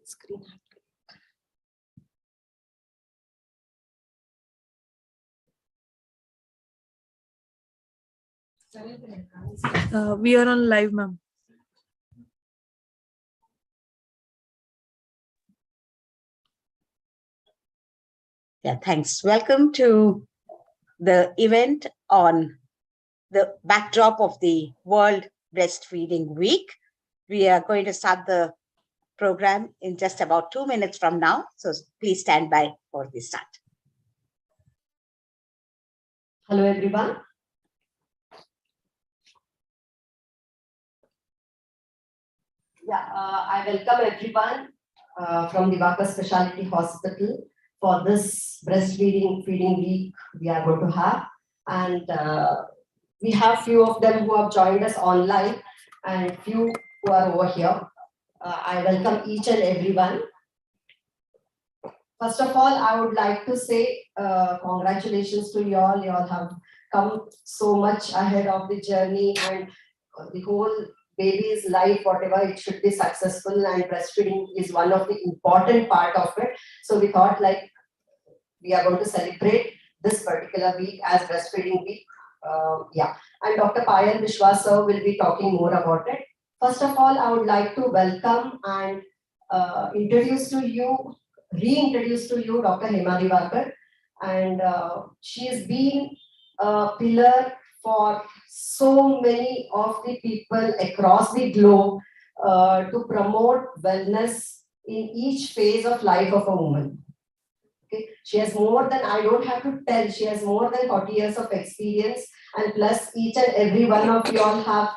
Screen. We are on live, ma'am. Yeah, thanks. Welcome to the event on the backdrop of the World Breastfeeding Week. We are going to start the program in just about 2 minutes from now. So please stand by for the start. Hello, everyone. Yeah, I welcome everyone from Divakars Specialty Hospital for this breastfeeding week we are going to have. And we have few of them who have joined us online and few who are over here. I welcome each and everyone. First of all, I would like to say congratulations to you all. You all have come so much ahead of the journey, and the whole baby's life, whatever, it should be successful, and breastfeeding is one of the important part of it. So we thought like we are going to celebrate this particular week as breastfeeding week. And Dr. Payal Vishwas sir will be talking more about it. First of all, I would like to welcome and reintroduce to you Dr. Hema Divakar, and she has been a pillar for so many of the people across the globe to promote wellness in each phase of life of a woman. Okay. She has more than, I don't have to tell, she has more than 40 years of experience, and plus each and every one of you all have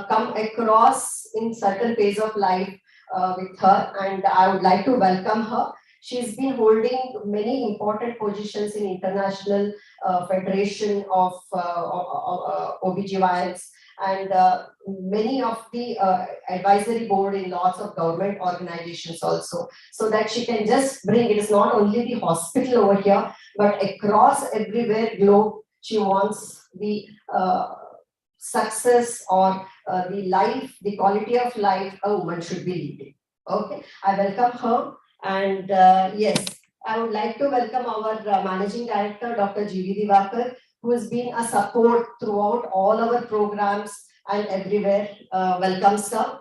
come across in certain phase of life with her, and I would like to welcome her. She's been holding many important positions in International Federation of OBGYNs, and many of the advisory board in lots of government organizations also, so that she can just bring, it is not only the hospital over here, but across everywhere globe, she wants the success or the life, the quality of life a woman should be leading. Okay, I welcome her. And yes, I would like to welcome our Managing Director, Dr. G.V. Divakar, who has been a support throughout all our programs and everywhere. Welcome, sir.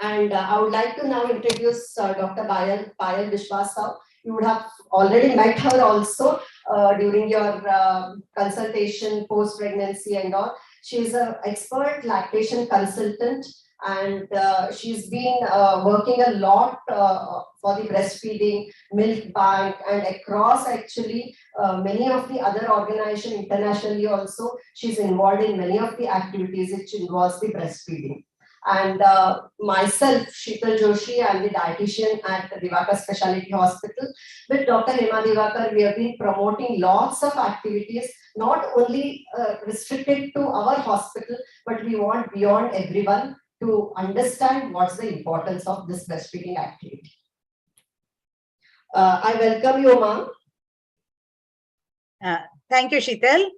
And I would like to now introduce Dr. Payal Vishwas sir. You would have already met her also during your consultation post-pregnancy and all. She is an expert lactation consultant, and she's been working a lot for the breastfeeding, milk bank, and across actually many of the other organizations internationally also. She's involved in many of the activities which involves the breastfeeding. And myself, Sheetal Joshi, I'm the dietitian at Divakars Specialty Hospital. With Dr. Hema Divakar, we have been promoting lots of activities, not only restricted to our hospital, but we want beyond everyone to understand what's the importance of this breastfeeding activity. I welcome you, ma'am. Thank you, Sheetal.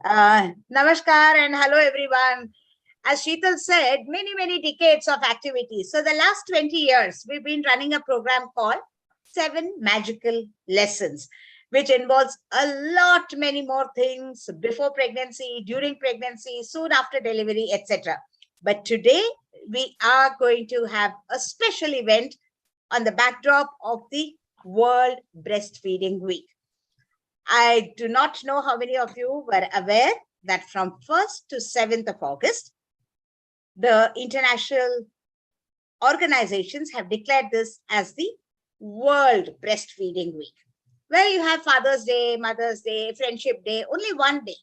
Namaskar and hello, everyone. As Sheetal said, many decades of activities. So the last 20 years, we've been running a program called 7 Magical Lessons, which involves many more things before pregnancy, during pregnancy, soon after delivery, etc. But today, we are going to have a special event on the backdrop of the World Breastfeeding Week. I do not know how many of you were aware that from 1st to 7th of August, the international organizations have declared this as the World Breastfeeding Week, where you have Father's Day, Mother's Day, Friendship Day, only one day.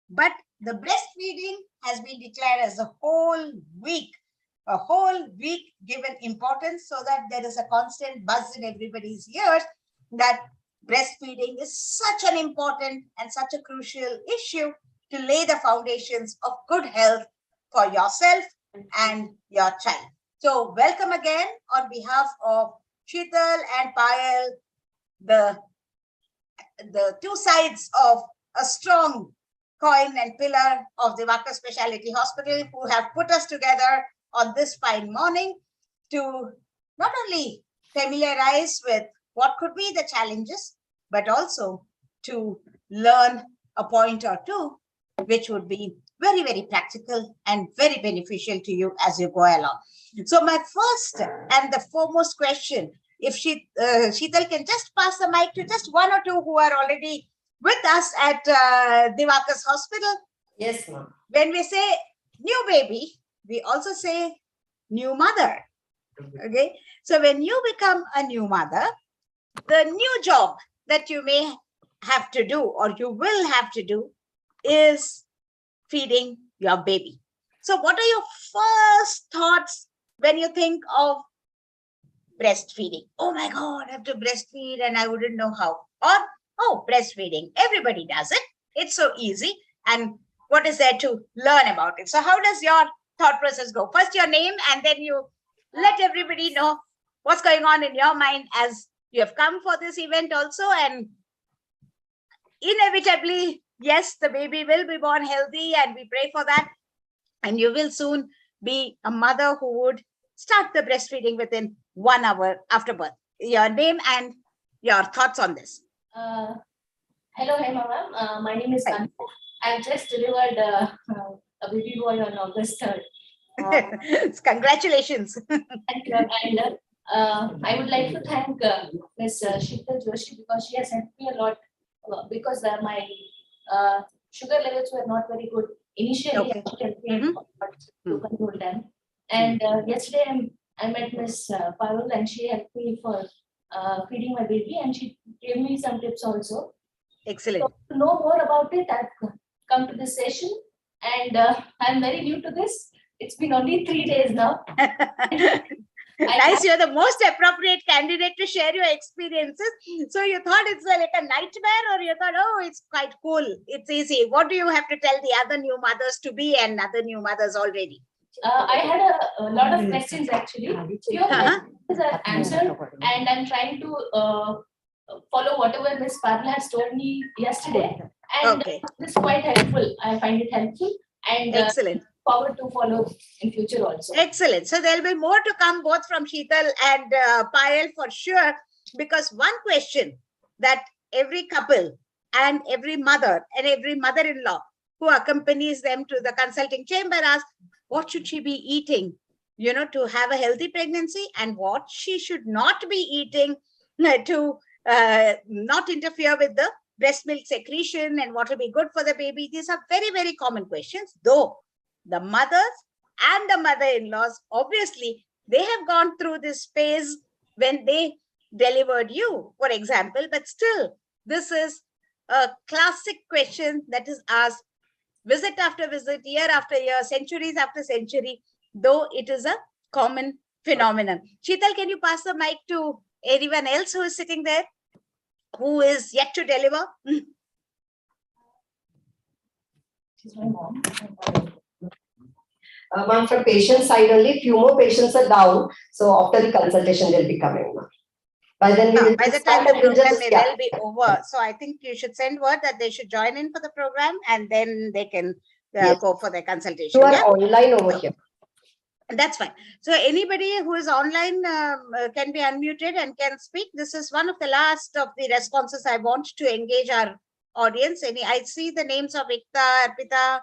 But the breastfeeding has been declared as a whole week given importance, so that there is a constant buzz in everybody's ears that breastfeeding is such an important and such a crucial issue to lay the foundations of good health for yourself and your child. So welcome again on behalf of Sheetal and Payal, the two sides of a strong coin and pillar of the Divakars Specialty Hospital, who have put us together on this fine morning to not only familiarize with what could be the challenges, but also to learn a point or two, which would be very, very practical and very beneficial to you as you go along. So my first and the foremost question, if Sheetal can just pass the mic to just one or two who are already with us at Divakars Hospital. Yes, ma'am. When we say new baby, we also say new mother. Okay. So when you become a new mother, the new job that you may have to do or you will have to do is feeding your baby. So what are your first thoughts when you think of breastfeeding? Oh my God, I have to breastfeed and I wouldn't know how. Or, oh, breastfeeding, everybody does it. It's so easy. And what is there to learn about it? So how does your thought process go? First your name, and then you let everybody know what's going on in your mind as you have come for this event also. And inevitably, yes, the baby will be born healthy and we pray for that. And you will soon be a mother who would start the breastfeeding within 1 hour after birth. Your name and your thoughts on this. Hello, Hema ma'am. My name is Hi. Kanta. I've just delivered a baby boy on August 3rd. Congratulations. Thank you. And I would like to thank Ms. Sheetal Joshi because she has helped me a lot because my sugar levels were not very good initially. Okay. I helped me a lot to control them. And yesterday I met Ms. Parul and she helped me for feeding my baby and she gave me some tips also. Excellent. So to know more about it, I've come to this session and I'm very new to this. It's been only 3 days now. Nice, you're the most appropriate candidate to share your experiences. So you thought it's like a nightmare, or you thought, oh, it's quite cool, it's easy. What do you have to tell the other new mothers to be and other new mothers already? I had a lot of questions actually. Few questions are answered and I'm trying to follow whatever Ms. Parla has told me yesterday. And this is quite helpful. I find it helpful and excellent. Forward to follow in future also. Excellent. So there'll be more to come both from Sheetal and Payal for sure, because one question that every couple and every mother and every mother-in-law who accompanies them to the consulting chamber asks, what should she be eating, you know, to have a healthy pregnancy, and what she should not be eating to not interfere with the breast milk secretion, and what will be good for the baby. These are very, very common questions, though the mothers and the mother-in-laws, obviously, they have gone through this phase when they delivered you, for example, but still, this is a classic question that is asked visit after visit, year after year, centuries after century, though it is a common phenomenon. Sheetal, can you pass the mic to anyone else who is sitting there, who is yet to deliver? She's my mom. Ma'am, from patient side only, few more patients are down. So after the consultation, they'll be coming, ma'am. By then, we will by the time the program may well be over. So I think you should send word that they should join in for the program and then they can go for their consultation. You are online over here. That's fine. So anybody who is online can be unmuted and can speak. This is one of the last of the responses I want to engage our audience. I see the names of Ikta, Arpita.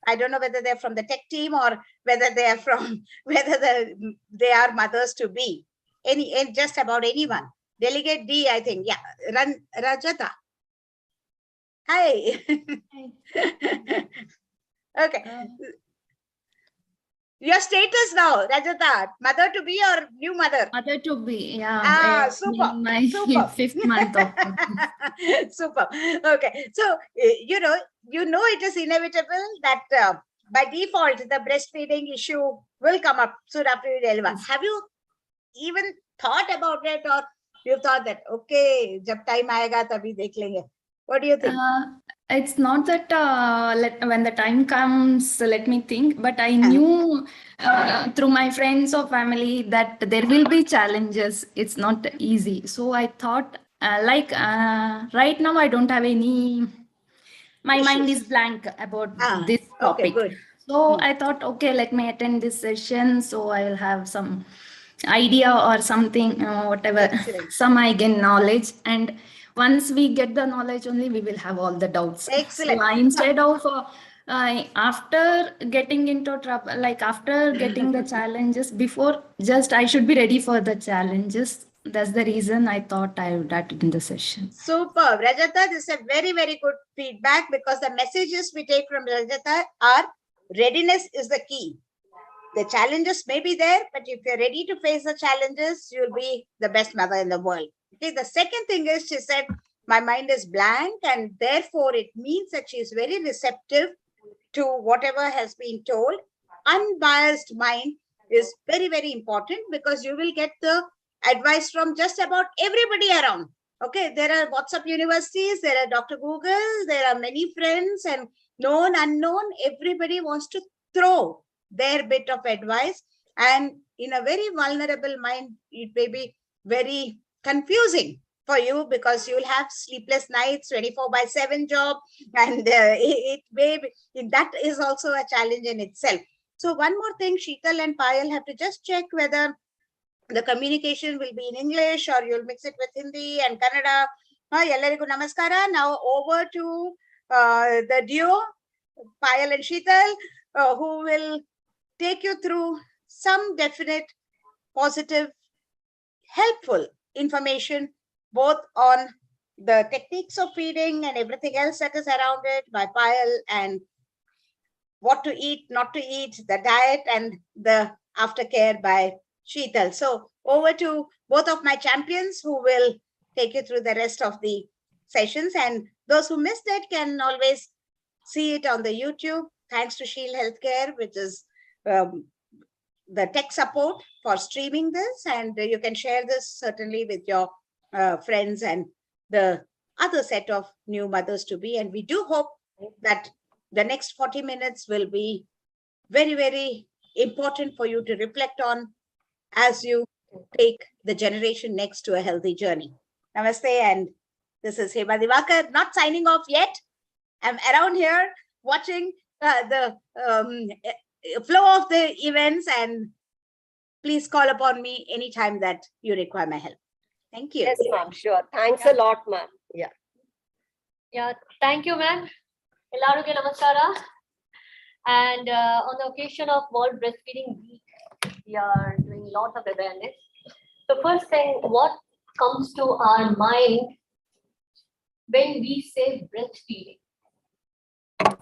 I don't know whether they're from the tech team or whether they are from, they are mothers to be. Just about anyone. Delegate D, I think. Yeah. Rajata. Hi. Okay. Your status now, Rajata, mother to be or new mother? Mother to be, yeah. Super. My Super. 5th month of super. Okay. So, you know it is inevitable that by default, the breastfeeding issue will come up soon after you deliver. Have you even thought about it, or you thought that, okay, jab time aayega, tabhi dekh lenge? What do you think? It's not that when the time comes, let me think, but I knew through my friends or family that there will be challenges. It's not easy. So I thought right now I don't have any, my mind is blank about this topic. Okay, good. So I thought, okay, let me attend this session. So I will have some idea or something, whatever, Excellent. some I gain knowledge, and once we get the knowledge only we will have all the doubts. Excellent. So instead of after getting into trouble, like after getting the challenges, before just I should be ready for the challenges. That's the reason I thought I would attend the session. Super. Rajata, this is a very, very good feedback, because the messages we take from Rajata are readiness is the key. The challenges may be there, but if you're ready to face the challenges, you'll be the best mother in the world. Okay. The second thing is, she said, my mind is blank, and therefore it means that she's very receptive to whatever has been told. Unbiased mind is very, very important, because you will get the advice from just about everybody around. Okay, there are WhatsApp universities, there are Dr. Googles, there are many friends, and known, unknown, everybody wants to throw their bit of advice. And in a very vulnerable mind, it may be very confusing for you, because you'll have sleepless nights, 24/7 job, and it may be, that is also a challenge in itself. So one more thing, Sheetal and Payal have to just check whether the communication will be in English or you'll mix it with Hindi and Kannada. Ellarigu namaskara. Now over to the duo, Payal and Sheetal, who will take you through some definite, positive, helpful information, both on the techniques of feeding and everything else that is around it by Payal, and what to eat, not to eat, the diet, and the aftercare by Sheetal. So over to both of my champions, who will take you through the rest of the sessions. And those who missed it can always see it on the YouTube, thanks to Shield Healthcare, which is the tech support for streaming this. And you can share this certainly with your friends and the other set of new mothers to be. And we do hope that the next 40 minutes will be very, very important for you to reflect on as you take the generation next to a healthy journey. Namaste, and this is Hema Divakar, not signing off yet. I'm around here watching the flow of the events, and please call upon me anytime that you require my help. Thank you. Yes, ma'am. Sure. Thanks a lot, ma'am. Yeah. Yeah, thank you, ma'am. Ellaruge namaskara. And on the occasion of World Breastfeeding Week, we are doing lots of awareness. So first thing, what comes to our mind when we say breastfeeding? A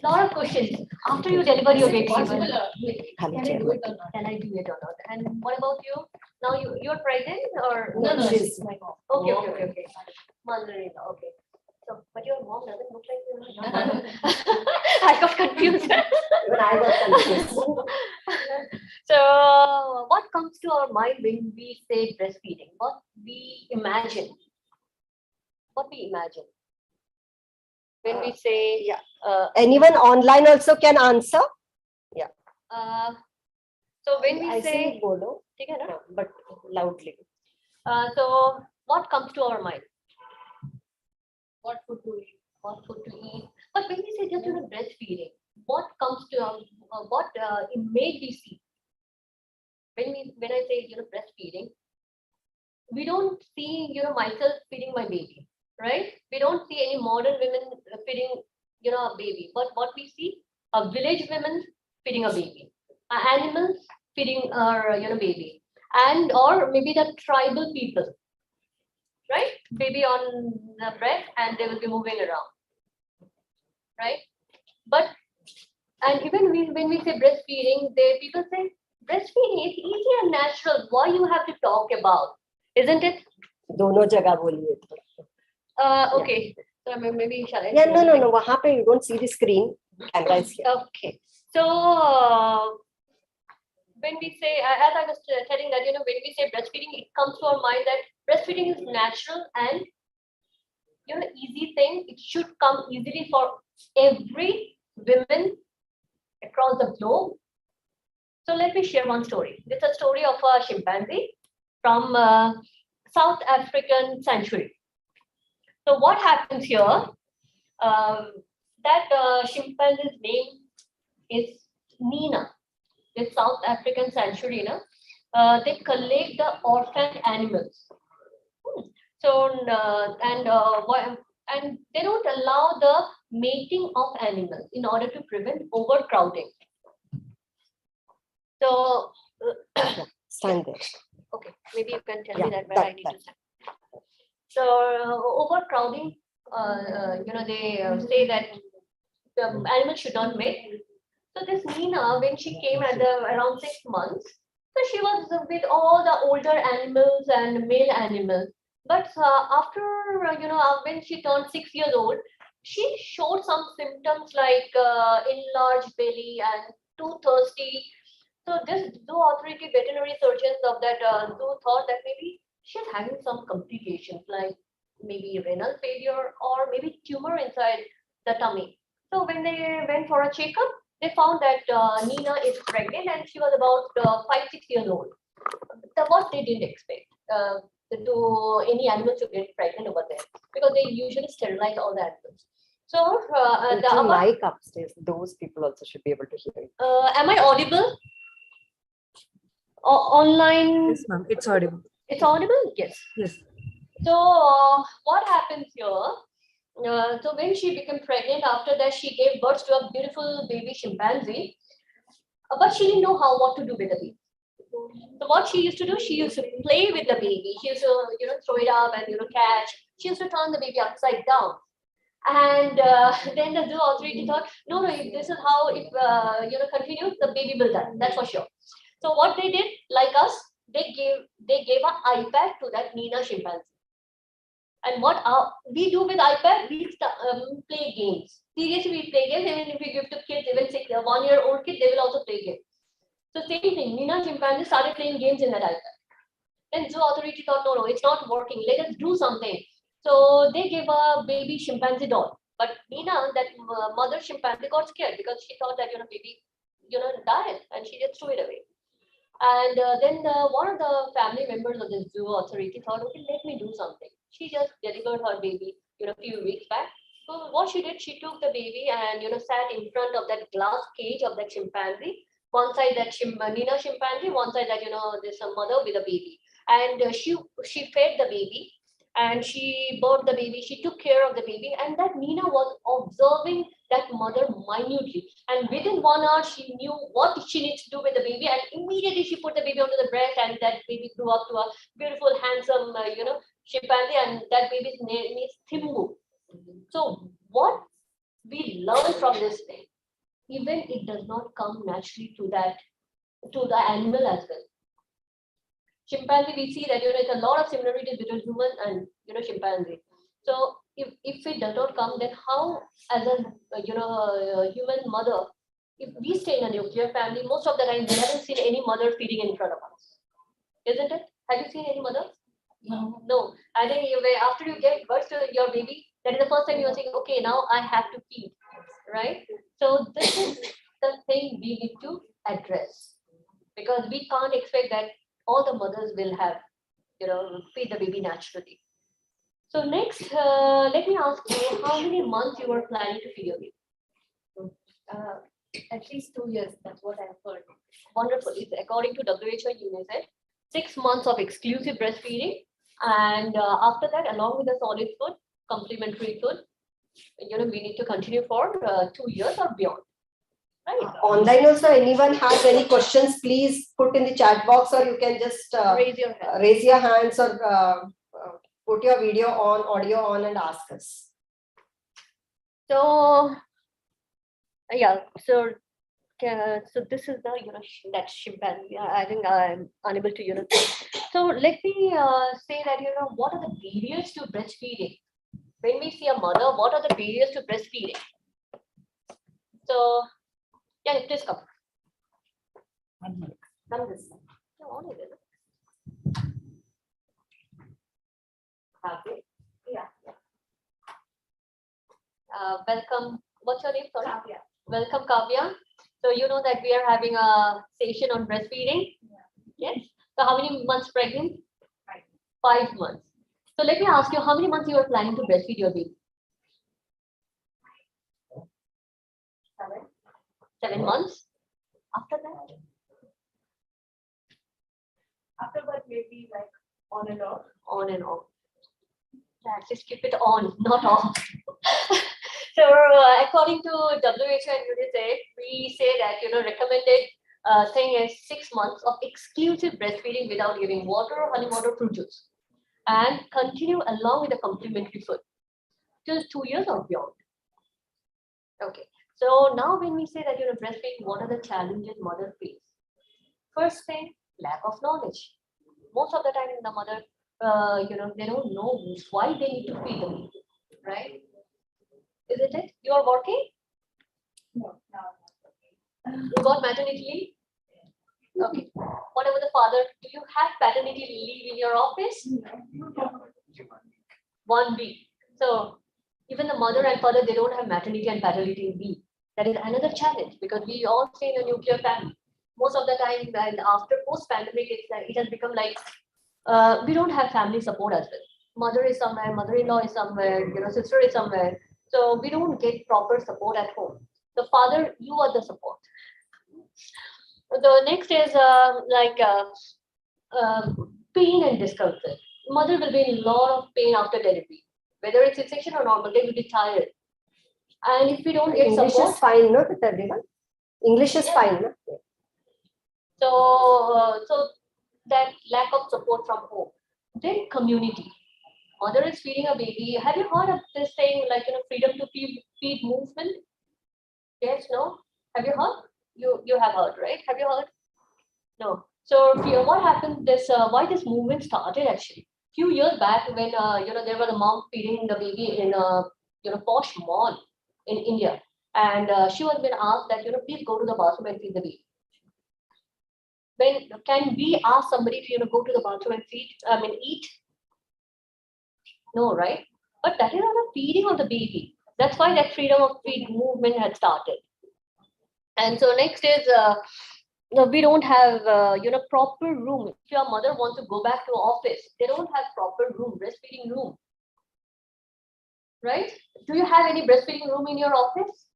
lot of questions. After you deliver your baby, can I do it or not? Can I do it or not? And what about you? Now you're pregnant or No, she's my mom. Okay. Mother-in-law. Okay. So, but your mom doesn't look like your mom. I got confused. Even I got confused. So, what comes to our mind when we say breastfeeding? What we imagine? When we say, Anyone online also can answer. so when we I say, bolo, ठीक है ना? but loudly. So what comes to our mind? What food to eat? What food to eat? But when we say just breastfeeding, what comes to our, what image we see? When I say breastfeeding, we don't see myself feeding my baby, right? We don't see any modern women feeding a baby. But what we see, a village women feeding a baby, animals feeding a baby, and or maybe the tribal people, right? Baby on the breast, and they will be moving around, right? But and even when we say breastfeeding, people say breastfeeding is easy and natural. Why you have to talk about, isn't it? दोनों जगह बोलिए. Okay. So maybe shall I? Yeah, no. वहाँ पे you don't see the screen. Camera is here. Okay. So when we say, as I was telling that, when we say breastfeeding, it comes to our mind that breastfeeding is natural and easy thing. It should come easily for every woman across the globe. So let me share one story. It's a story of a chimpanzee from South African sanctuary. So what happens here? That chimpanzee's name is Nina. This South African sanctuary, they collect the orphan animals. So and they don't allow the mating of animals in order to prevent overcrowding. So Stand there. okay, maybe you can tell Yeah, me that where I that- need to stand. So overcrowding, they say that the animals should not mate. So this Nina, when she came at around 6 months, so she was with all the older animals and male animals. But after, when she turned 6 years old, she showed some symptoms like enlarged belly and too thirsty. So this zoo authority veterinary surgeons of that zoo thought that maybe she's having some complications like maybe renal failure or maybe tumor inside the tummy. So when they went for a checkup, they found that Nina is pregnant and she was about 5-6 years old. What they didn't expect to any animals to get pregnant over there because they usually sterilize all the animals. So Would you like upstairs? Those people also should be able to hear you. am I audible? Online? Yes, ma'am. It's audible. It's audible? Yes. Yes. So what happens here? So when she became pregnant, after that she gave birth to a beautiful baby chimpanzee, but she didn't know what to do with the baby. So what she used to do, she used to play with the baby. She used to, throw it up and catch. She used to turn the baby upside down. And then the zoo authority thought, no, if this is how it continues, the baby will die. That's for sure. So what they did, like us, they gave an iPad to that Nina chimpanzee. And what we do with iPad, we play games. Seriously, we play games. Even if we give to kids, even 1-year-old kid, they will also play games. So same thing, Nina chimpanzee started playing games in that iPad. Then zoo authority thought, no, it's not working. Let us do something. So they gave a baby chimpanzee doll. But Nina, that mother chimpanzee, got scared because she thought that baby, died, and she just threw it away. And then one of the family members of the zoo authority thought, okay, let me do something. She just delivered her baby, a few weeks back. So what she did, she took the baby and sat in front of that glass cage of that chimpanzee. One side that Nina chimpanzee, one side that this mother with a baby, and she fed the baby, and she birthed the baby. She took care of the baby, and that Nina was observing that mother minutely. And within 1 hour, she knew what she needs to do with the baby, and immediately she put the baby onto the breast, and that baby grew up to a beautiful, handsome, chimpanzee, and that baby's name is Timbu. So what we learn from this thing, even it does not come naturally to the animal as well. Chimpanzee, we see that it's a lot of similarities between human and chimpanzee. So if it does not come, then how, as a human mother, if we stay in a nuclear family, most of the time we haven't seen any mother feeding in front of us, isn't it? Have you seen any mother? No. I think after you give birth to your baby, that is the first time you are saying, okay, now I have to feed, right? So this is the thing we need to address, because we can't expect that all the mothers will have, feed the baby naturally. So next, let me ask you, how many months you were planning to feed your baby? At least 2 years. That's what I've heard. Wonderful. It's according to WHO, UNICEF, 6 months of exclusive breastfeeding, and after that, along with the solid food, complementary food, we need to continue for 2 years or beyond. Right. Online also, anyone has any questions, please put in the chat box, or you can just Raise your hand. hands or put your video on, audio on, and ask us. So yeah, so this is the that chimpanzee. I think I'm unable to So let me say that what are the barriers to breastfeeding? When we see a mother, what are the barriers to breastfeeding? So yeah, please come. Come this side. No, on it. Okay. Yeah. Welcome. What's your name? Sorry. Kavya. Welcome, Kavya. So you know that we are having a session on breastfeeding. Yes. So how many months pregnant? 5 months. So let me ask you, how many months you are planning to breastfeed your baby? 7 months. After that? Afterward, maybe like on and off. On and off. Let's just keep it on, not off. So according to WHO and UNICEF, we say that recommended thing is 6 months of exclusive breastfeeding without giving water, honey water, fruit juice, and continue along with the complementary food till 2 years or beyond. Okay. So now when we say that breastfeeding, what are the challenges mother face? First thing, lack of knowledge. Most of the time, the mother, they don't know why they need to feed the baby, right? Isn't it? You are working? No, no. You got maternity leave? Okay. What about the father? Do you have paternity leave in your office? 1 week. So even the mother and father, they don't have maternity and paternity leave. That is another challenge because we all stay in a nuclear family. Most of the time, and after post-pandemic, it has become like we don't have family support as well. Mother is somewhere, mother-in-law is somewhere, sister is somewhere. So we don't get proper support at home. The father, you are the support. The next is pain and discomfort. Mother will be in a lot of pain after delivery, whether it's C-section or normal. They will be tired, and if we don't get English support, is fine, no, with everyone. English is Yeah. fine, no? so that lack of support from home. Then community. Mother is feeding a baby. Have you heard of this thing like freedom to feed movement? Yes, no? Have you heard? You have heard, right? Have you heard? No. So what happened? Why this movement started actually? Few years back when there was a mom feeding the baby in a posh mall in India, and she was been asked that please go to the bathroom and feed the baby. When can we ask somebody to go to the bathroom and eat? No, right? But that is not a feeding of the baby. That's why that freedom of feed movement had started. And so next is we don't have proper room. If your mother wants to go back to office, they don't have proper room, breastfeeding room, right? Do you have any breastfeeding room in your office?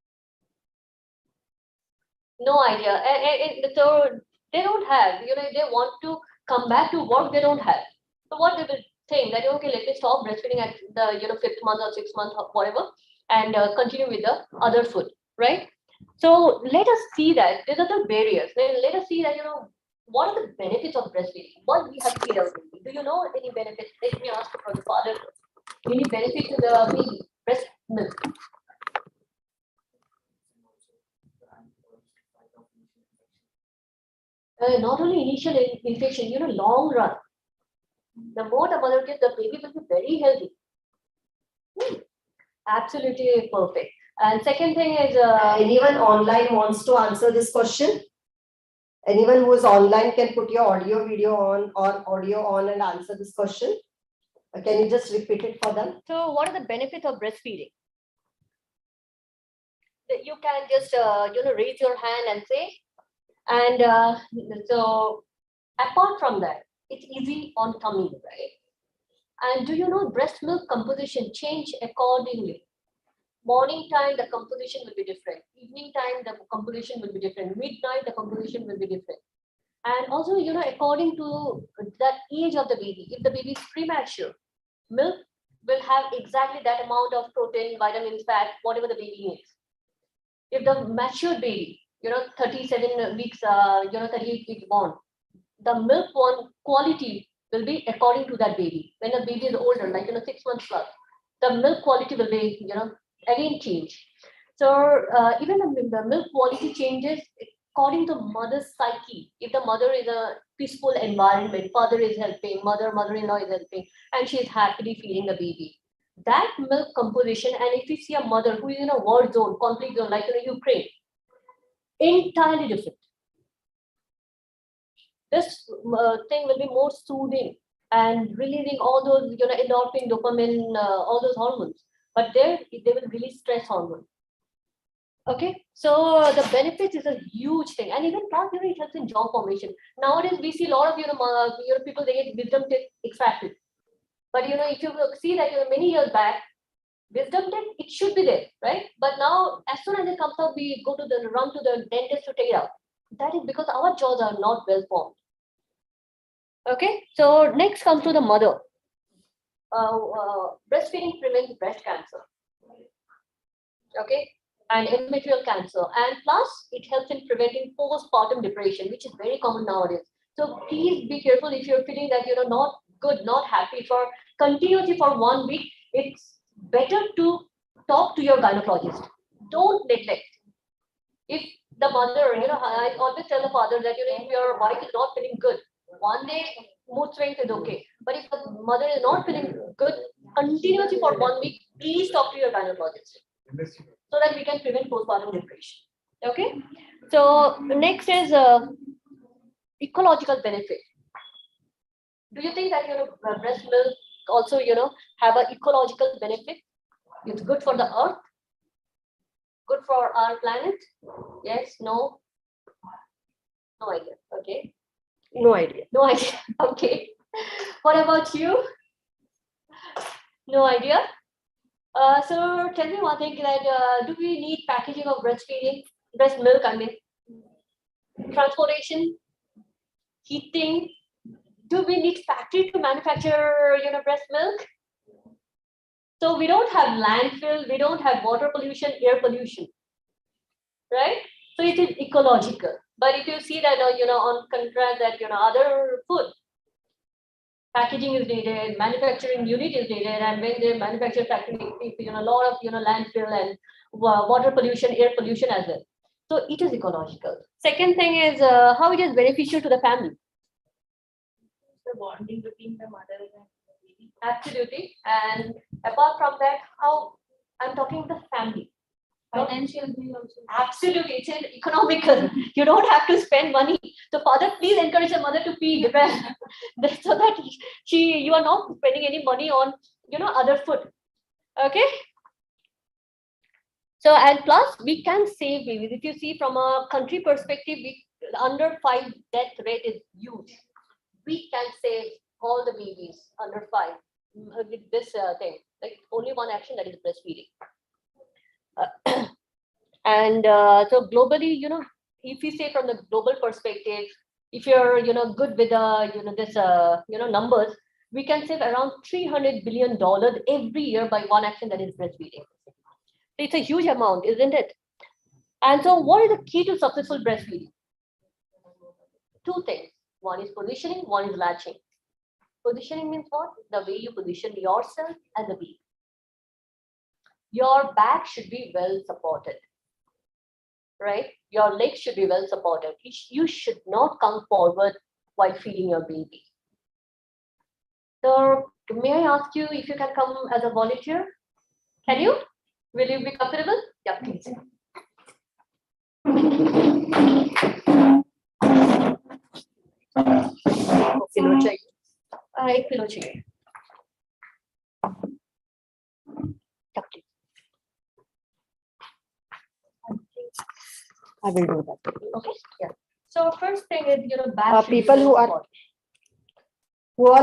No idea. And so they don't have. They want to come back to work, they don't have. So what they will think that okay, let me stop breastfeeding at the 5th month or 6th month or whatever, and continue with the other food, right? So let us see that these are the barriers. Then let us see that what are the benefits of breastfeeding? What we have to feed our baby? Do you know any benefits? Let me ask from the father. Any benefit to the baby? Breast milk. Not only initial infection, long run. The more the mother gives, the baby will be very healthy. Absolutely perfect. And second thing is anyone online wants to answer this question? Anyone who is online can put your audio, video on or audio on and answer this question. Can you just repeat it for them? So what are the benefits of breastfeeding? You can just raise your hand and say. And so apart from that, it's easy on tummy, right? And do you know breast milk composition change accordingly? Morning time, the composition will be different. Evening time, the composition will be different. Midnight, the composition will be different. And also, according to the age of the baby, if the baby is premature, milk will have exactly that amount of protein, vitamins, fat, whatever the baby needs. If the matured baby, 37 weeks, 38 weeks born, the milk one quality will be according to that baby. When the baby is older, like 6 months plus, the milk quality will be again change. So even the milk quality changes according to mother's psyche. If the mother is a peaceful environment, father is helping, mother-in-law is helping, and she is happily feeding the baby, that milk composition. And if you see a mother who is in a war zone, conflict zone, like Ukraine, entirely different. This thing will be more soothing and releasing all those endorphin, dopamine, all those hormones. But there they will release stress hormone. Okay, so the benefits is a huge thing, and even plus it helps in jaw formation. Nowadays we see a lot of people, they get wisdom teeth extracted. But if you see that many years back, wisdom teeth, it should be there, right? But now as soon as it comes out, we run to the dentist to take it out. That is because our jaws are not well formed. Okay, so next comes to the mother. Breastfeeding prevents breast cancer. Okay, and endometrial cancer, and plus it helps in preventing postpartum depression, which is very common nowadays. So please be careful if you're feeling that you're not good, not happy for continuously for 1 week. It's better to talk to your gynecologist. Don't neglect. If the mother, I always tell the father that if your wife is not feeling good, one day mood swings is okay. But if the mother is not feeling good continuously for 1 week, please talk to your gynecologist so that we can prevent postpartum depression. Okay. So next is ecological benefit. Do you think that breast milk also have an ecological benefit? It's good for the earth, good for our planet. Yes, no idea. Okay, No idea. no idea. Okay, what about you? No idea. So tell me one thing, that do we need packaging of breastfeeding, breast milk? I mean, transportation, heating. Do we need factory to manufacture breast milk? So we don't have landfill, we don't have water pollution, air pollution, right? So it is ecological. But if you see that on contrast that other food, packaging is needed, manufacturing unit is needed, and when they manufacture factory, a lot of landfill and water pollution, air pollution as well. So it is ecological. Second thing is how it is beneficial to the family. The bonding between the mother and the baby. Absolutely. And apart from that, how I'm talking the family. Financially also. Absolutely, it's economical. You don't have to spend money. So father, please encourage the mother to feed so that you are not spending any money on other food. Okay. So and plus we can save babies. If you see from a country perspective, under 5 death rate is huge. We can save all the babies under 5 with this thing. Like only one action, that is breastfeeding. And so globally, if you say from the global perspective, if you're good with this numbers, we can save around $300 billion every year by one action, that is breastfeeding. It's a huge amount, isn't it? And so what is the key to successful breastfeeding? 2 things. One is positioning, one is latching. Positioning means what? The way you position yourself and the baby. Your back should be well supported, right? Your legs should be well supported. You should not come forward while feeding your baby. So may I ask you if you can come as a volunteer? Can you? Will you be comfortable? Yeah, please. Kilo चाहिए. 1 kilo चाहिए. I will do that. Okay. Yeah. So first thing is back. People who all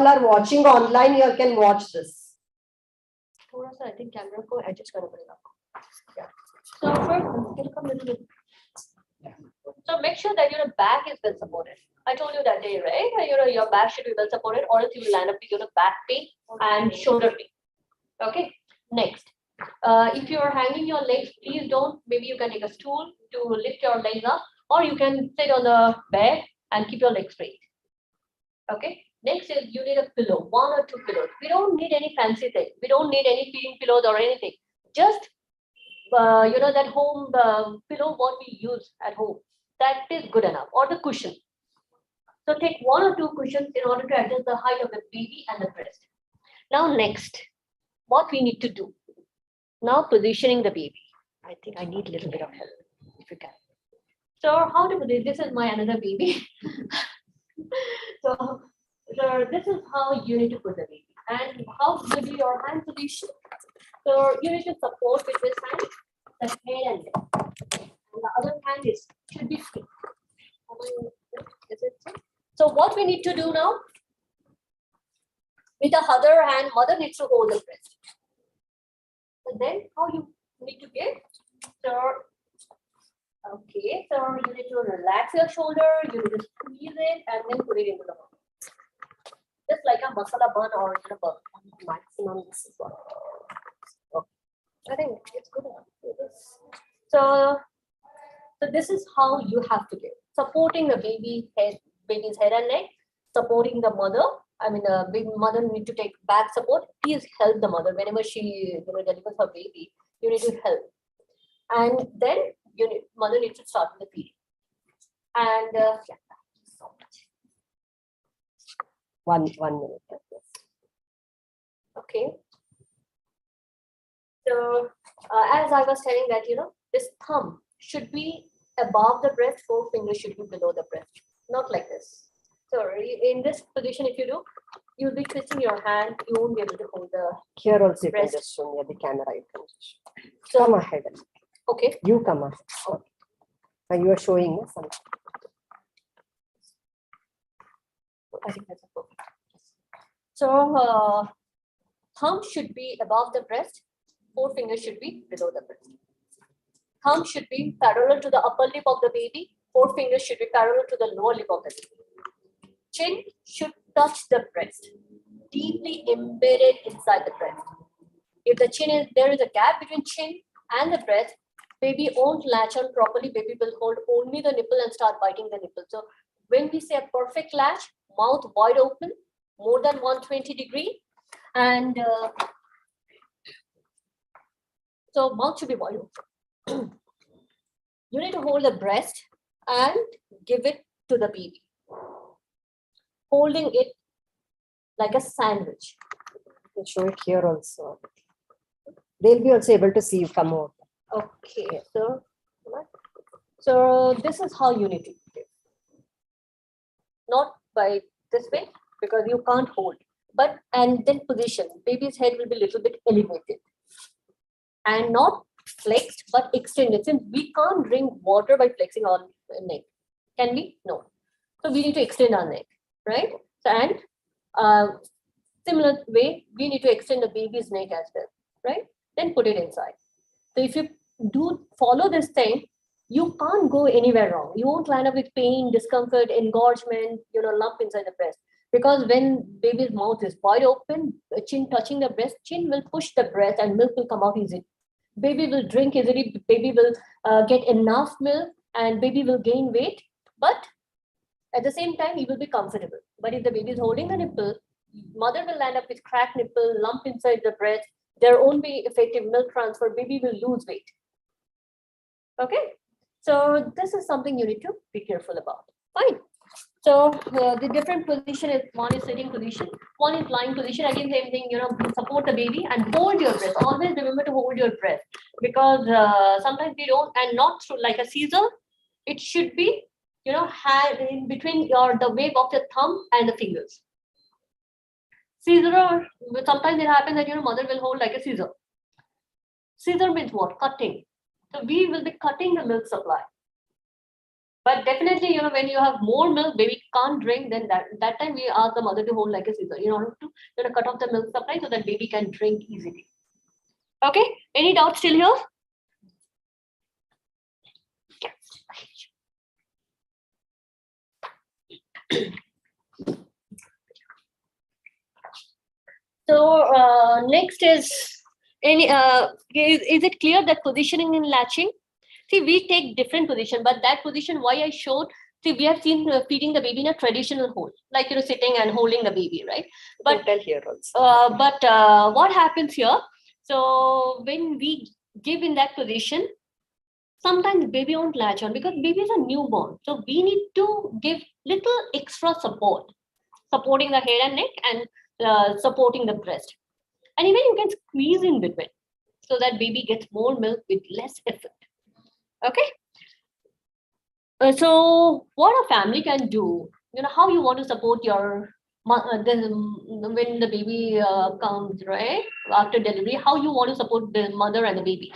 are watching online, you can watch this. I think camera ko adjust karna padega. Yeah. So first, come little bit. So make sure that your back is well supported. I told you that day, right? Your back should be well supported, or else you will land up with back pain and shoulder pain. Okay. Next, if you are hanging your legs, please don't. Maybe you can take a stool to lift your legs up, or you can sit on the bed and keep your legs straight. Okay. Next is you need a pillow, 1 or 2 pillows. We don't need any fancy thing. We don't need any feeding pillows or anything. Just that home pillow what we use at home. That is good enough. Or the cushion. So take 1 or 2 cushions in order to adjust the height of the baby and the breast. Now next, what we need to do. Now positioning the baby. I think I need a little bit of help, if you can. So how to position? This is my another baby. So this is how you need to put the baby. And how to do your hand position. So you need to support with this hand, the head and neck. And the other hand should be free. Is it so? So what we need to do now? With the other hand, mother needs to hold the breast. And then how you need to get? So okay, so you need to relax your shoulder, you need to squeeze it and then put it into the mouth. just like a masala bun or maximum. This is what. Okay. I think it's good enough. It is. So this is how you have to give. Supporting the baby's head and neck, supporting the mother. I mean, the baby mother need to take back support. Please help the mother whenever she delivers her baby. You need to help, and then mother needs to start with the feeding. And yeah, thank you so much. 1 minute. Okay. So as I was telling that, this thumb should be above the breast, 4 fingers should be below the breast, not like this. So in this position, if you do, you'll be twisting your hand, you won't be able to hold the Here also you can breast. just show me the camera. You can just So, come ahead. okay. You come ahead. Okay. Now you are showing me something. I think that's perfect. So thumb should be above the breast, 4 fingers should be below the breast. Thumb should be parallel to the upper lip of the baby, 4 fingers should be parallel to the lower lip of the baby. Chin should touch the breast, deeply embedded inside the breast. If the there is a gap between chin and the breast, baby won't latch on properly, baby will hold only the nipple and start biting the nipple. So when we say a perfect latch, mouth wide open, more than 120 degree, and so mouth should be wide open. You need to hold the breast and give it to the baby, holding it like a sandwich. You can show it here also. They'll be also able to see you come out. Okay, so this is how you need to give. Not by this way, because you can't hold, but and then position. Baby's head will be a little bit elevated and not flexed, but extended. Since we can't drink water by flexing our neck, can we? No. So we need to extend our neck, right? So, and similar way, we need to extend the baby's neck as well, right? Then put it inside. So if you do follow this thing, you can't go anywhere wrong. You won't land up with pain, discomfort, engorgement, lump inside the breast. Because when baby's mouth is wide open, chin touching the breast, chin will push the breast and milk will come out easily. Baby will drink easily, baby will get enough milk and baby will gain weight. But at the same time, he will be comfortable. But if the baby is holding the nipple, mother will land up with cracked nipple, lump inside the breast. There won't be effective milk transfer. Baby will lose weight. Okay. So this is something you need to be careful about. Fine. So the different position is, one is sitting position, one is lying position. Again, same thing, support the baby and hold your breast. Always remember to hold your breast, because sometimes we don't, and not through like a Caesar. It should be, hand in between the wave of the thumb and the fingers. Caesar, sometimes it happens that, mother will hold like a Caesar. Caesar means what? Cutting. So we will be cutting the milk supply. But definitely, when you have more milk, baby can't drink, then that time we ask the mother to hold like a Caesar, in order to cut off the milk supply so that baby can drink easily. Okay, any doubts still here? So next is it clear that positioning in latching? See, we take different position, but that position, why I showed, see, we have seen feeding the baby in a traditional hold, like sitting and holding the baby, right? But here also. What happens here? So when we give in that position, sometimes baby won't latch on because baby is a newborn. So we need to give little extra support, supporting the head and neck and supporting the breast. And even you can squeeze in between so that baby gets more milk with less effort. Okay. So what a family can do, how you want to support your when the baby comes, right, after delivery, how you want to support the mother and the baby.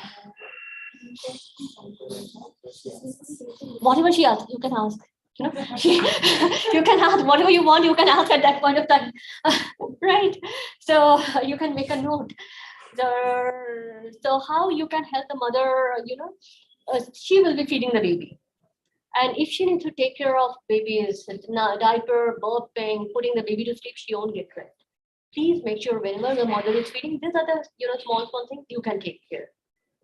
Whatever she asks, you can ask. You can ask whatever you want, you can ask at that point of time. Right. So you can make a note. So how you can help the mother, she will be feeding the baby. And if she needs to take care of babies, diaper, burping, putting the baby to sleep, she won't get rest. Please make sure whenever the mother is feeding, these are the small things you can take care,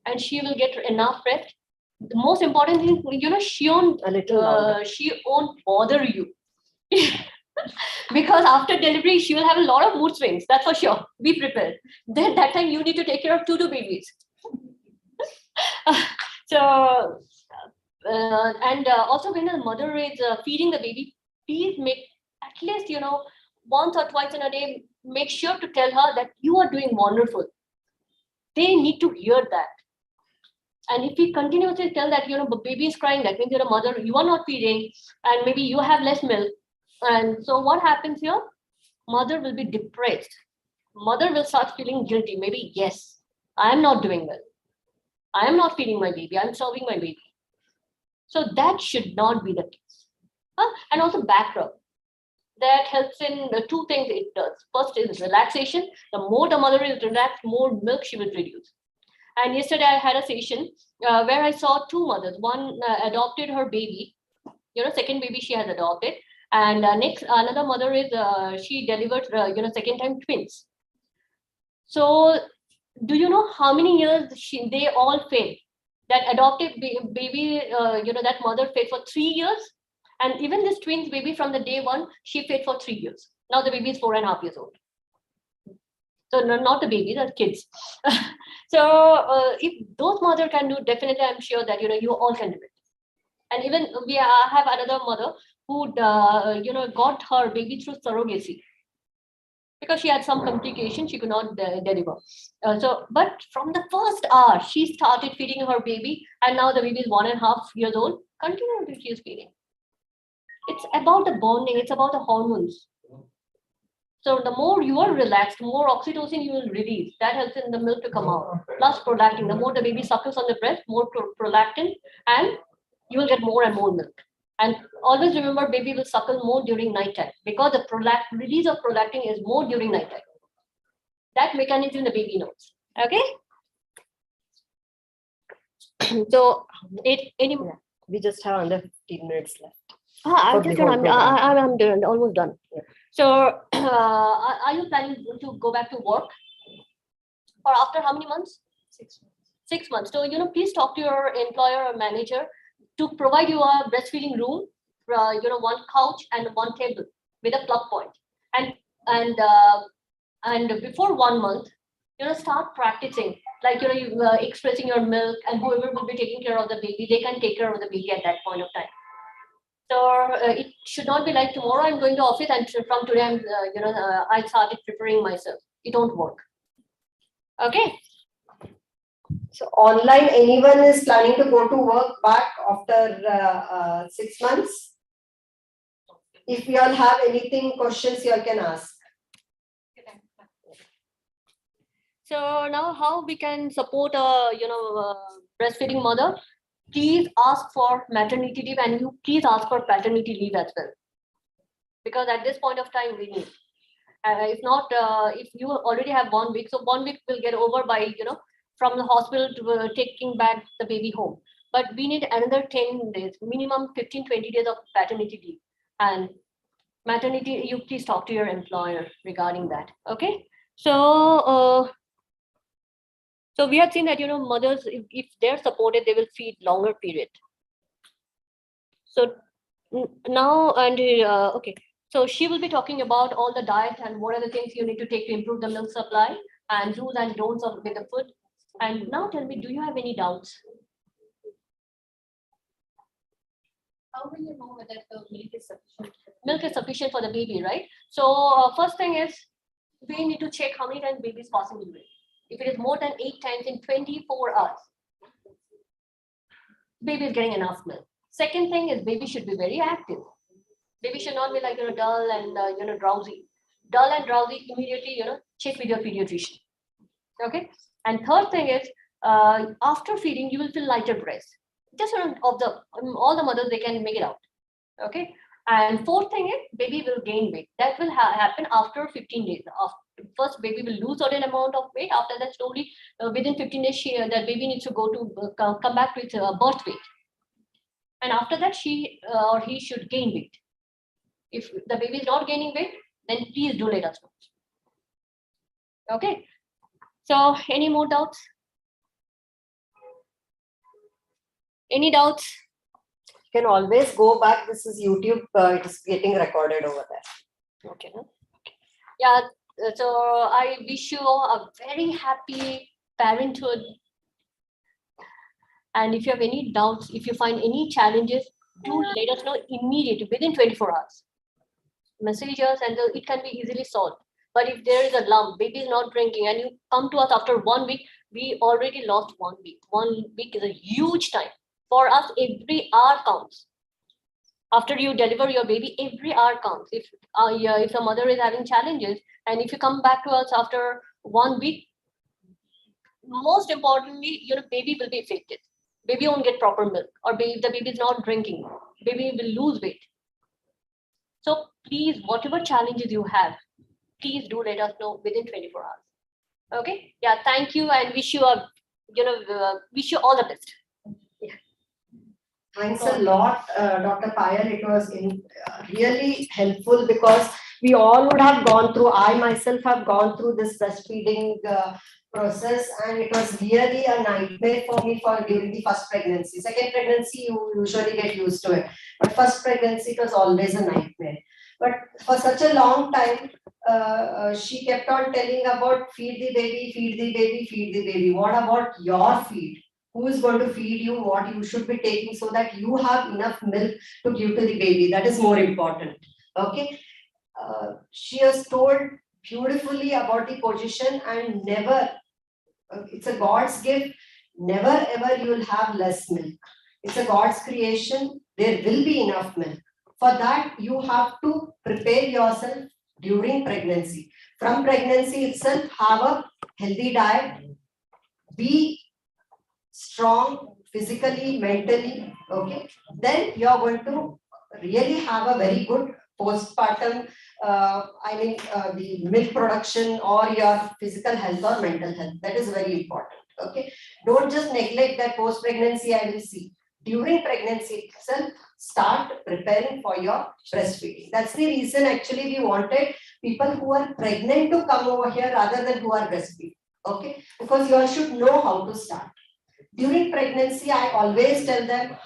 and she will get enough rest. The most important thing, she won't bother you. Because after delivery, she will have a lot of mood swings. That's for sure. Be prepared. Then that time you need to take care of two babies. So, and also when a mother is feeding the baby, please make at least, once or twice in a day, make sure to tell her that you are doing wonderful. They need to hear that. And if we continuously tell that, the baby is crying, that means you're a mother, you are not feeding, and maybe you have less milk. And so what happens here? Mother will be depressed. Mother will start feeling guilty. Maybe, yes, I am not doing well. I am not feeding my baby. I'm serving my baby. So that should not be the case. And also back rub. That helps in the two things it does. First is relaxation. The more the mother is relaxed, more milk she will produce. And yesterday I had a session where I saw two mothers. One adopted her baby. Second baby she has adopted. And another mother is she delivered second time twins. So do you know how many years they all fed? That adopted baby, that mother fed for 3 years, and even this twins baby from the day one she fed for 3 years. Now the baby is 4.5 years old. So not the baby, the kids. So if those mother can do, definitely I'm sure that you all can do it. And even we have another mother who got her baby through surrogacy, because she had some complication, she could not deliver. But from the first hour, she started feeding her baby, and now the baby is 1.5 years old. Continually she is feeding. It's about the bonding. It's about the hormones. So the more you are relaxed, more oxytocin you will release. That helps in the milk to come out. Plus prolactin. The more the baby suckles on the breast, more prolactin, and you will get more and more milk. And always remember, baby will suckle more during nighttime, because the release of prolactin is more during nighttime. That mechanism the baby knows. Okay. So we just have under 15 minutes left. I'm done, almost done. Yeah. So are you planning to go back to work? Or after how many months? 6 months. 6 months. So please talk to your employer or manager to provide you a breastfeeding room, one couch and one table with a plug point. And before 1 month, start practicing, like expressing your milk, and whoever will be taking care of the baby, they can take care of the baby at that point of time. So it should not be like tomorrow I'm going to office and from today I'm I started preparing myself. It won't work. Okay. So online, anyone is planning to go to work back after 6 months? If you all have anything, questions you all can ask. So now how we can support a breastfeeding mother? Please ask for maternity leave, and you please ask for paternity leave as well. Because at this point of time we need. If not, if you already have 1 week, so 1 week will get over by from the hospital to taking back the baby home. But we need another 10 days, minimum 15-20 days of paternity leave. And maternity, you please talk to your employer regarding that. Okay. So so we have seen that mothers, if they're supported, they will feed longer period. So now, and okay, so she will be talking about all the diet and what are the things you need to take to improve the milk supply, and do's and don'ts of with the food. And now tell me, do you have any doubts? How will you know whether the milk is sufficient? Milk is sufficient for the baby, right? So first thing is, we need to check how many times baby is passing the urine. If it is more than 8 times in 24 hours, baby is getting enough milk. Second thing is, baby should be very active. Baby should not be like dull and drowsy. Dull and drowsy, immediately check with your pediatrician. Okay. And third thing is, after feeding, you will feel lighter breast. Just observe. All the mothers, they can make it out. Okay. And fourth thing is, baby will gain weight. That will happen after 15 days. First, baby will lose certain amount of weight. After that, slowly, within 15 days, that baby needs to go to come back to its birth weight. and after that she or he should gain weight. If the baby is not gaining weight, then please do let us know. Okay. So any more doubts? Any doubts? You can always go back. This is YouTube. It is getting recorded over there. Okay. Yeah. So I wish you a very happy parenthood. And if you have any doubts, if you find any challenges, do let us know immediately within 24 hours. Message us and it can be easily solved. But if there is a lump, baby is not drinking, and you come to us after 1 week, we already lost 1 week. 1 week is a huge time. For us, every hour counts. After you deliver your baby, every hour counts. If a mother is having challenges, and if you come back to us after 1 week, most importantly, your baby will be affected. Baby won't get proper milk, or the baby is not drinking. Baby will lose weight. So please, whatever challenges you have, please do let us know within 24 hours. Okay? Yeah, thank you, and wish you wish you all the best. Yeah. Thanks a lot, Dr. Payal. It was really helpful because we all would have gone through, I myself have gone through this breastfeeding process, and it was really a nightmare for me during the first pregnancy. Second pregnancy, you usually get used to it. But first pregnancy, it was always a nightmare. But for such a long time, she kept on telling about feed the baby, feed the baby, feed the baby. What about your feed? Who is going to feed you, what you should be taking so that you have enough milk to give to the baby. That is more important. Okay. She has told beautifully about the position, and never, it's a God's gift. Never ever you will have less milk. It's a God's creation. There will be enough milk. For that, you have to prepare yourself during pregnancy. From pregnancy itself, have a healthy diet. Be strong physically, mentally, okay, then you are going to really have a very good postpartum, the milk production or your physical health or mental health. That is very important, okay. Don't just neglect that post-pregnancy, I will see. During pregnancy itself, start preparing for your breastfeeding. That's the reason actually we wanted people who are pregnant to come over here rather than who are breastfeeding, okay, because you all should know how to start. During pregnancy, I always tell them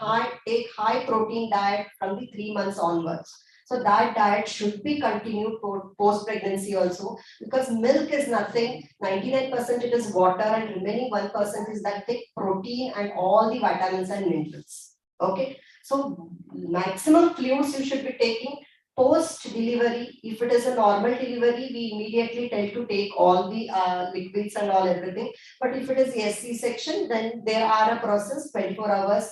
take high protein diet from the 3 months onwards. So that diet should be continued post pregnancy also, because milk is nothing. 99% it is water, and remaining 1% is that thick protein and all the vitamins and minerals. Okay, so maximum fluids you should be taking. Post delivery, if it is a normal delivery, we immediately tell to take all the liquids and all everything. But if it is a C-section, then there are a process, 24 hours.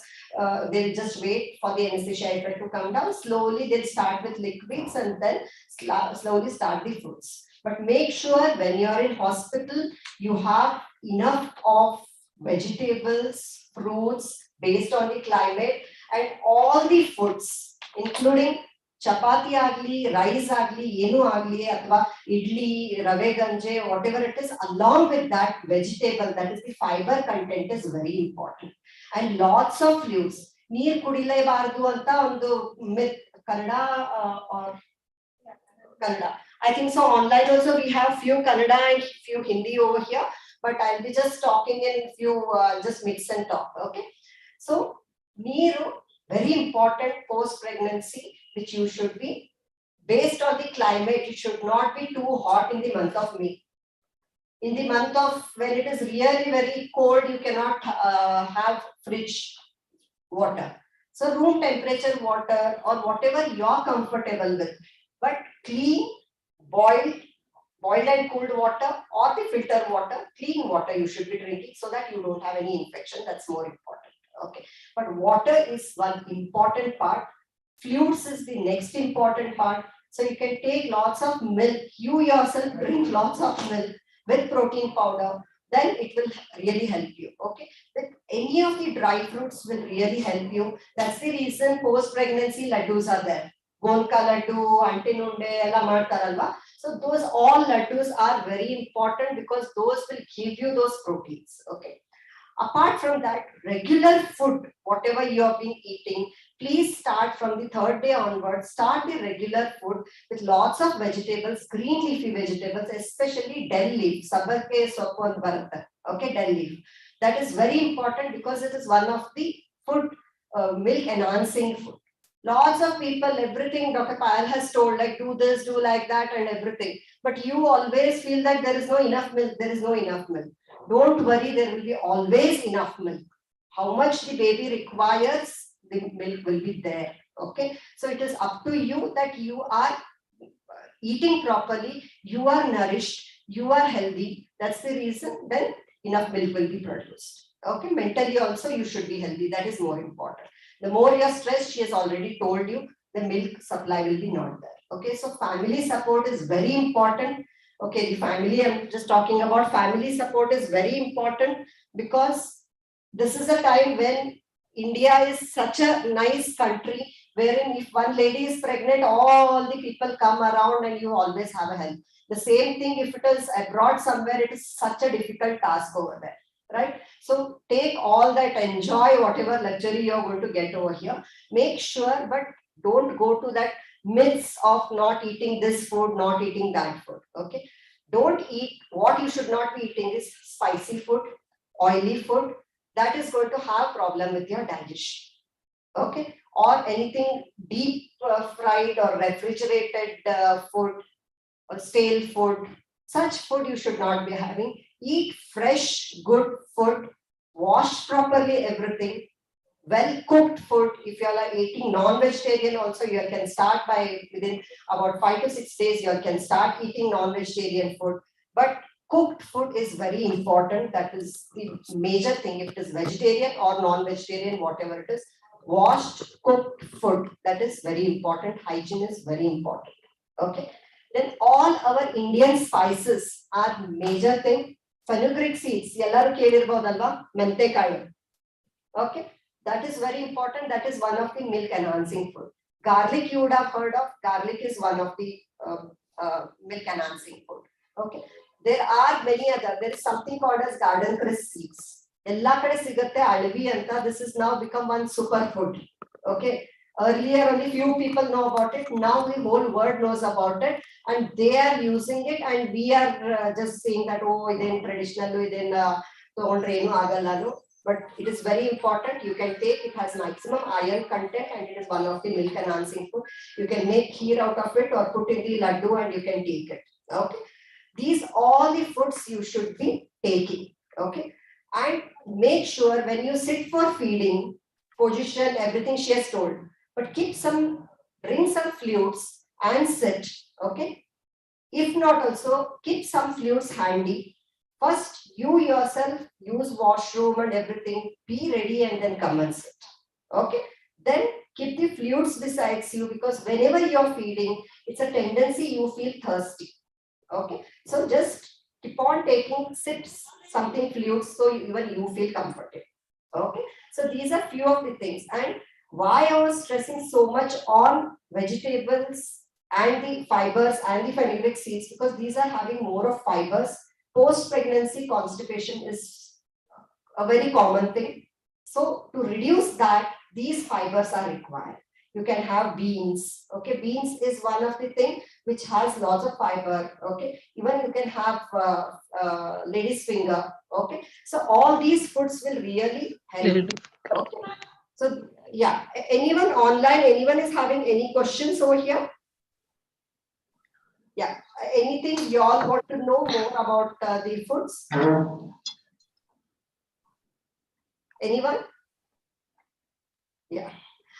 They'll just wait for the anesthesia effect to come down. Slowly they'll start with liquids and then slowly start the foods. But make sure when you are in hospital, you have enough of vegetables, fruits based on the climate, and all the foods, including chapati agli, rice agli, yenu agli, athwa idli, rave ganje, whatever it is, along with that vegetable, that is the fiber content is very important. And lots of fluids. Neer kudile bardu anta ondu myth, Kannada or Kannada. I think so online also we have few Kannada and few Hindi over here, but I'll be just talking in few, just mix and talk, okay? So, neeru, very important post-pregnancy, which you should be based on the climate. It should not be too hot in the month of May. In the month of when it is really very cold, you cannot have fridge water. So room temperature water or whatever you are comfortable with, but clean, boiled and cooled water or the filter water, clean water you should be drinking so that you don't have any infection. That's more important. Okay, but water is one important part. Fluids is the next important part. So you can take lots of milk. You yourself drink lots of milk with protein powder. Then it will really help you. Okay, with any of the dry fruits will really help you. That's the reason post-pregnancy laddus are there. Golka laddu, antinunde, ella martaralva. So those all laddus are very important because those will give you those proteins. Okay. Apart from that, regular food, whatever you have been eating, Please start from the third day onwards, start the regular food with lots of vegetables, green leafy vegetables, especially del leaf, sabarke soppu anta barata. Okay, del leaf. That is very important because it is one of the food, milk enhancing food. Lots of people, everything Dr. Payal has told, like do this, do like that and everything. But you always feel that there is no enough milk, there is no enough milk. Don't worry, there will be always enough milk. How much the baby requires, the milk will be there. Okay, so it is up to you that you are eating properly, you are nourished, you are healthy. That's the reason then enough milk will be produced. Okay, mentally also you should be healthy. That is more important. The more you're stressed, she has already told you, the milk supply will be not there. Okay, so family support is very important. Okay, the family, I'm just talking about family support is very important because this is a time when India is such a nice country wherein if one lady is pregnant, all the people come around and you always have a help. The same thing if it is abroad somewhere, it is such a difficult task over there, right? So take all that, enjoy whatever luxury you're going to get over here. Make sure, but don't go to that myths of not eating this food, not eating that food, okay? Don't eat, what you should not be eating is spicy food, oily food. That is going to have problem with your digestion, okay? Or anything deep fried or refrigerated food or stale food. Such food you should not be having. Eat fresh, good food, wash properly everything, well cooked food. If you are eating non-vegetarian also, you can start by within about 5 to 6 days, you can start eating non-vegetarian food. But cooked food is very important. That is the major thing. If it is vegetarian or non-vegetarian, whatever it is, washed, cooked food, that is very important. Hygiene is very important. Okay. Then all our Indian spices are major thing. Fenugreek seeds, yellaru kelirbohudalva, mente. Okay, that is very important. That is one of the milk enhancing food. Garlic you would have heard of. Garlic is one of the milk enhancing food. Okay, there are many other. There is something called as garden cress seeds. Ella kade sigatte alvi anta. This is now become one super food. Okay. Earlier only few people know about it. Now the whole world knows about it and they are using it, and we are just saying that, oh, then traditional, then but it is very important. You can take, it has maximum iron content and it is one of the milk enhancing food. You can make kheer out of it or put in the laddu and you can take it. Okay. These all the foods you should be taking. Okay. And make sure when you sit for feeding, position, everything she has told. But keep some, bring some fluids and sit, okay? If not also, keep some fluids handy. First, you yourself use washroom and everything, be ready and then come and sit, okay? Then keep the fluids besides you because whenever you're feeding, it's a tendency you feel thirsty, okay? So just keep on taking sips, something fluids so even you feel comfortable, okay? So these are few of the things. And why I was stressing so much on vegetables and the fibers and the fenugreek seeds, because these are having more of fibers. Post-pregnancy constipation is a very common thing. So to reduce that, these fibers are required. You can have beans. Okay, beans is one of the things which has lots of fiber. Okay, even you can have lady's finger. Okay, so all these foods will really help. Okay. So yeah, anyone online, anyone is having any questions over here? Yeah, anything you all want to know more about the foods? Anyone? Yeah,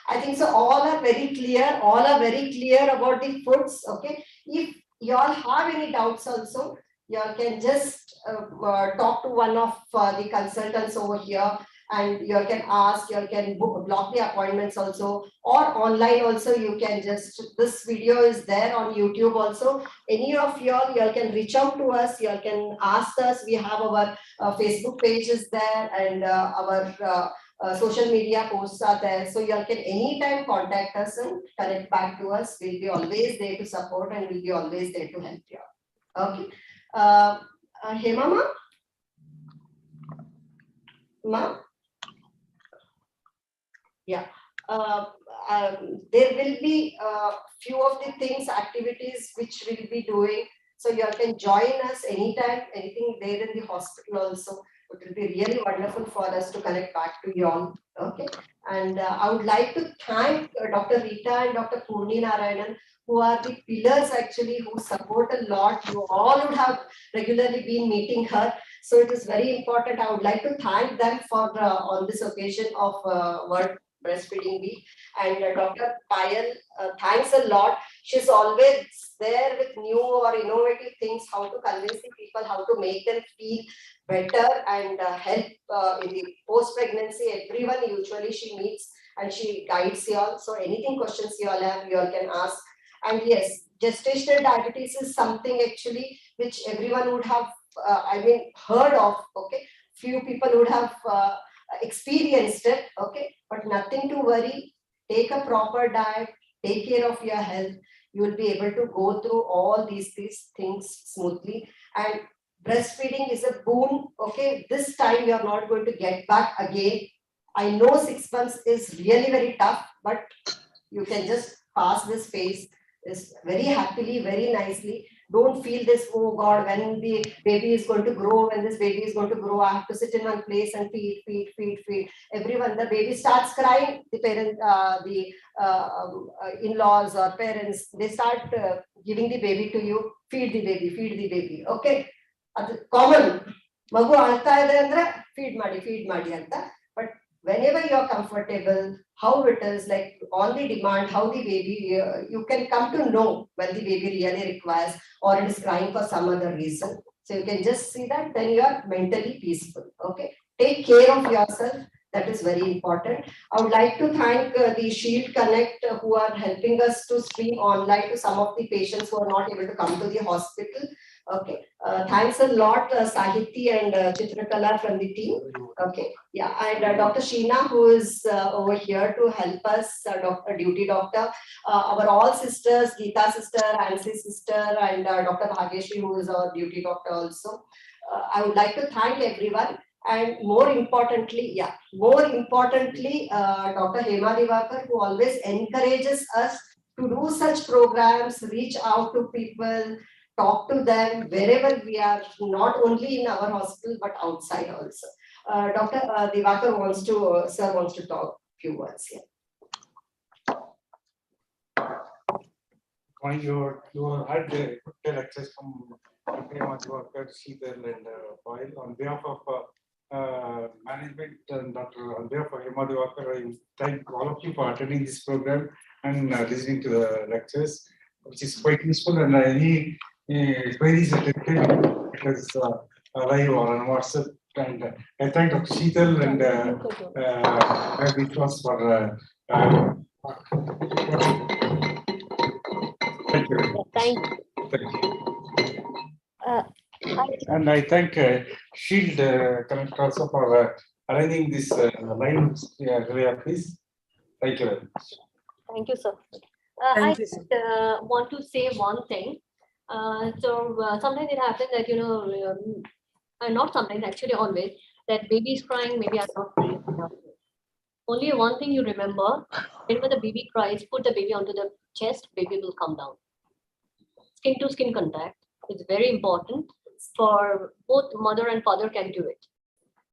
I think so. All are very clear. All are very clear about the foods. Okay. If you all have any doubts also, you all can just talk to one of the consultants over here. And you all can ask, you all can block the appointments also, or online also. You can just, this video is there on YouTube also. Any of you all can reach out to us. You all can ask us. We have our Facebook page is there, and our social media posts are there. So you all can anytime contact us and connect back to us. We'll be always there to support and we'll be always there to help you. Okay. Hey, Mama? Ma? Yeah. there will be few of the things, activities which we'll be doing. So you all can join us anytime, anything there in the hospital also. It will be really wonderful for us to connect back to you all. Okay. And I would like to thank Dr. Rita and Dr. Purni Narayanan, who are the pillars actually, who support a lot. You all would have regularly been meeting her. So it is very important. I would like to thank them for on this occasion of World Breastfeeding Week. And Dr. Payal, thanks a lot. She's always there with new or innovative things, how to convince the people, how to make them feel better and help in the post-pregnancy. Everyone usually she meets and she guides you all. So anything questions you all have, you all can ask. And yes, gestational diabetes is something actually which everyone would have, heard of. Okay, few people would have experienced it. Okay, but nothing to worry. Take a proper diet, take care of your health. You will be able to go through all these things smoothly. And breastfeeding is a boon. Okay, this time you are not going to get back again. I know 6 months is really very tough, but you can just pass this phase is very happily, very nicely. Don't feel this, oh God, when the baby is going to grow, when this baby is going to grow, I have to sit in one place and feed. Everyone, the baby starts crying, the parent, in-laws or parents, they start giving the baby to you, feed the baby, okay? That's common. Magu alta ide andre, feed madi anta. But whenever you are comfortable, how it is, like on the demand, how the baby, you can come to know when the baby really requires or it is crying for some other reason. So you can just see that, then you are mentally peaceful. Okay, take care of yourself. That is very important. I would like to thank the Shield Connect who are helping us to stream online to some of the patients who are not able to come to the hospital. Okay, thanks a lot, Sahiti and Chitrakala from the team. Okay, yeah, and Dr. Sheena, who is over here to help us, duty doctor, our all sisters, Geeta sister, Ansi sister, and Dr. Bhageshri, who is our duty doctor also. I would like to thank everyone. And more importantly, Dr. Hema Divakar, who always encourages us to do such programs, reach out to people, talk to them wherever we are, not only in our hospital, but outside also. Dr. Divakar wants to talk a few words here. You had good access from Divakar, Sheetal, and Payal. On behalf of management and on behalf of Hema Divakar, I thank all of you for attending this program and listening to the lectures, which is quite useful. And any queries that you can, because live or on WhatsApp. And I thank Dr. Sheetal and Vikas for thank you. Thank And I thank Shield Connect also for arranging this line please. Thank you very much. Thank you, sir. Thank I you, sir. just want to say one thing. Sometimes it happens that, not sometimes, actually always, that babies crying maybe are not free enough. Only one thing you remember, whenever the baby cries, put the baby onto the chest, baby will come down. Skin to skin contact is very important for both mother and father can do it.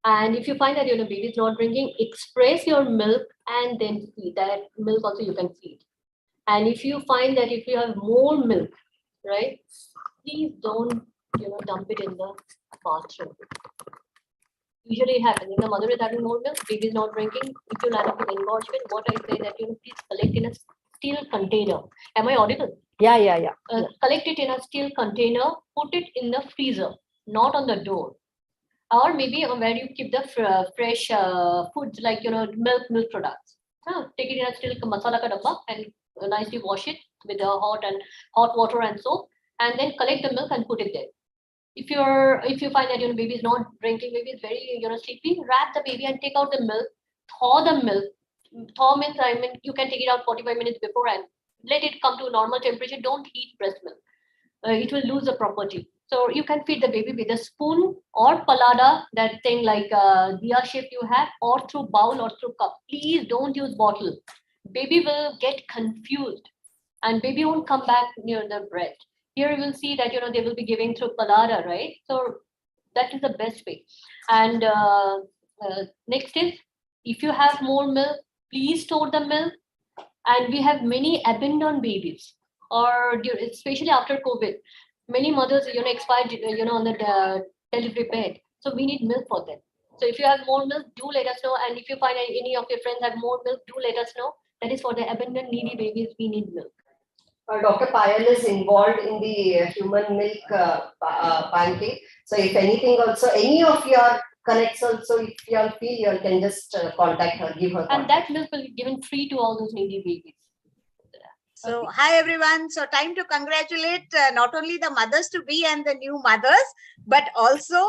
And if you find that baby is not drinking, express your milk and then feed. That milk also you can feed. And if you find that if you have more milk, right, please don't dump it in the bathroom. Usually it happens. If the mother is having more milk, baby is not drinking. If you land up with engorgement, what I say that please collect in a steel container. Am I audible? Yeah. Collect it in a steel container, put it in the freezer, not on the door. Or maybe where you keep the fresh foods like milk products. Take it in a steel masala ka dabba and nicely wash it with the hot water and soap, and then collect the milk and put it there. If you find that baby is not drinking, baby is very sleepy, wrap the baby and take out the milk, thaw the milk. Thaw means you can take it out 45 minutes before and let it come to normal temperature. Don't heat breast milk. It will lose the property. So you can feed the baby with a spoon or palada, that thing like diya shape you have, or through bowl or through cup. Please don't use bottle. baby will get confused and baby won't come back near the breast. Here you will see that, they will be giving through palada, right? So that is the best way. And next is, if you have more milk, please store the milk. And we have many abandoned babies, or especially after COVID, many mothers, expired, on the delivery bed. So we need milk for them. So if you have more milk, do let us know. And if you find any of your friends have more milk, do let us know. That is for the abandoned needy babies, we need milk. Dr. Payal is involved in the human milk pancake. So if anything also, any of your connects also, if you all feel, you all can just contact her, give her contact. And that milk will be given free to all those needy babies. So, hi everyone. So, time to congratulate not only the mothers to be and the new mothers, but also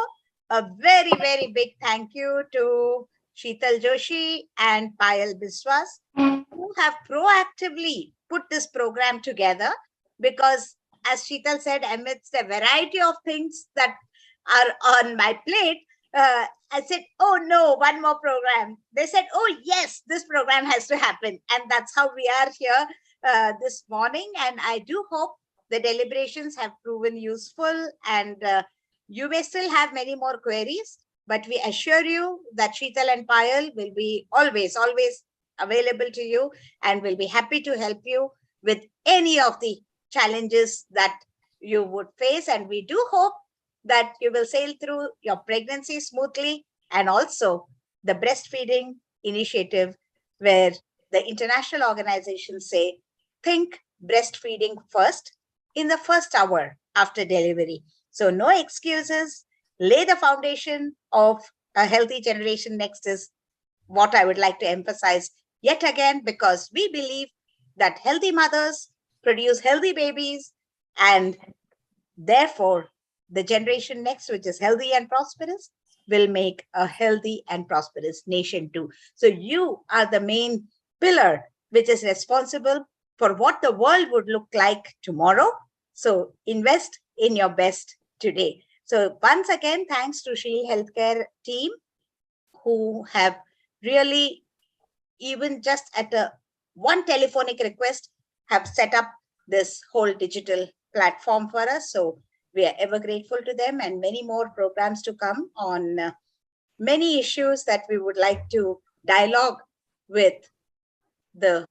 a very, very big thank you to Sheetal Joshi and Payal Biswas, who have proactively put this program together, because as Sheetal said, amidst a variety of things that are on my plate, I said, oh no, one more program. They said, oh yes, this program has to happen. And that's how we are here this morning. And I do hope the deliberations have proven useful, and you may still have many more queries, but we assure you that Sheetal and Payal will be always available to you and will be happy to help you with any of the challenges that you would face. And we do hope that you will sail through your pregnancy smoothly, and also the breastfeeding initiative, where the international organizations say, think breastfeeding first in the first hour after delivery. So no excuses, lay the foundation of a healthy generation next is what I would like to emphasize yet again, because we believe that healthy mothers produce healthy babies, and therefore the generation next, which is healthy and prosperous, will make a healthy and prosperous nation too. So you are the main pillar which is responsible for what the world would look like tomorrow. So invest in your best today. So once again, thanks to Shield Healthcare team, who have really, even just at a one telephonic request, have set up this whole digital platform for us. So we are ever grateful to them, and many more programs to come on many issues that we would like to dialogue with the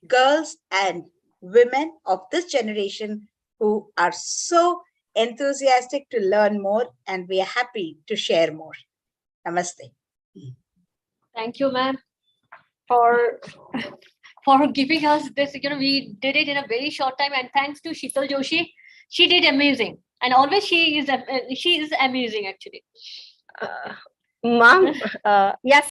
girls and women of this generation who are so enthusiastic to learn more, and we are happy to share more. Namaste. Thank you, ma'am, for giving us this. We did it in a very short time, and thanks to Sheetal Joshi, she did amazing. And always she is amazing, actually. Ma'am, yes,